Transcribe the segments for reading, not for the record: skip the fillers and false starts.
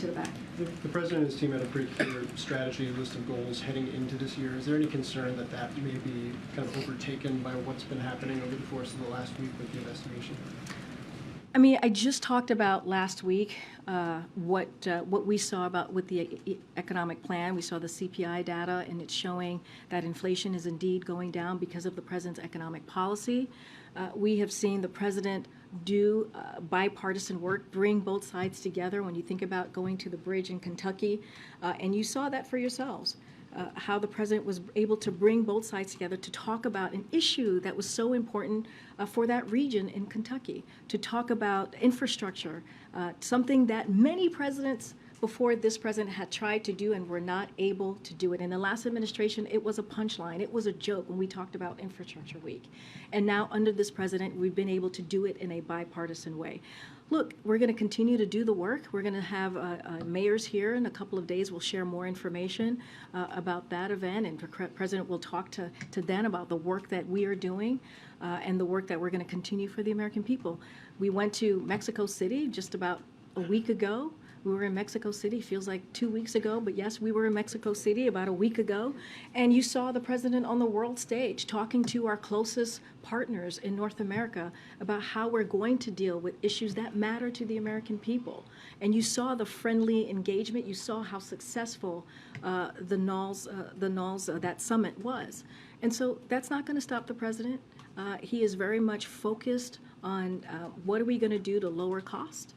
to the back. The President and his team had a pretty clear strategy, list of goals heading into this year. Is there any concern that that may be kind of overtaken by what's been happening over the course of the last week with the investigation? I mean, I just talked about last week what we saw about with the economic plan. We saw the CPI data, and it's showing that inflation is indeed going down because of the president's economic policy. We have seen the president do bipartisan work, bring both sides together. When you think about going to the bridge in Kentucky, and you saw that for yourselves. How the president was able to bring both sides together to talk about an issue that was so important for that region in Kentucky, to talk about infrastructure, something that many presidents before this president had tried to do and were not able to do it. In the last administration, it was a punchline. It was a joke when we talked about Infrastructure Week. And now under this president, we've been able to do it in a bipartisan way. Look, we're going to continue to do the work. We're going to have mayors here in a couple of days. We'll share more information about that event, and the president will talk to them about the work that we are doing and the work that we're going to continue for the American people. We went to Mexico City just about a week ago. We were in Mexico City, feels like 2 weeks ago, but yes, we were in Mexico City about a week ago. And you saw the president on the world stage talking to our closest partners in North America about how we're going to deal with issues that matter to the American people. And you saw the friendly engagement. You saw how successful that summit was. And so that's not going to stop the president. He is very much focused on what are we going to do to lower cost.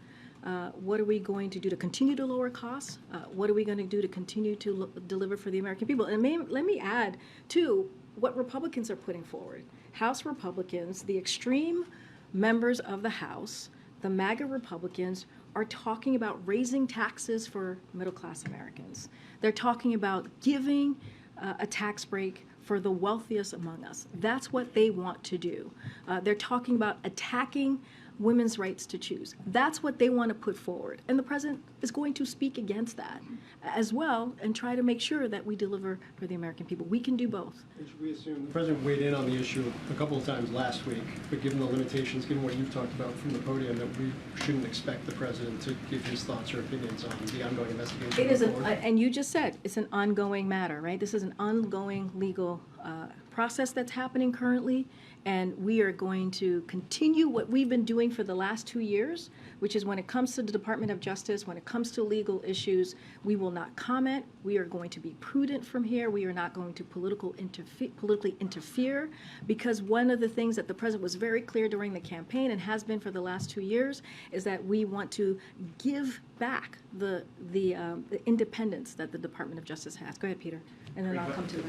What are we going to do to continue to lower costs? What are we going to do to continue to deliver for the American people? And let me add, too, what Republicans are putting forward. House Republicans, the extreme members of the House, the MAGA Republicans, are talking about raising taxes for middle-class Americans. They're talking about giving a tax break for the wealthiest among us. That's what they want to do. They're talking about attacking women's rights to choose. That's what they want to put forward. And the president is going to speak against that as well and try to make sure that we deliver for the American people. We can do both. And should we assume the president weighed in on the issue a couple of times last week, but given the limitations, given what you've talked about from the podium, that we shouldn't expect the president to give his thoughts or opinions on the ongoing investigation? It is, and you just said, it's an ongoing matter, right? This is an ongoing legal process that's happening currently, and we are going to continue what we've been doing for the last 2 years, which is when it comes to the Department of Justice, when it comes to legal issues, we will not comment. We are going to be prudent from here. We are not going to politically interfere, because one of the things that the president was very clear during the campaign and has been for the last 2 years is that we want to give back the independence that the Department of Justice has. Go ahead, Peter, and then I'll come to that.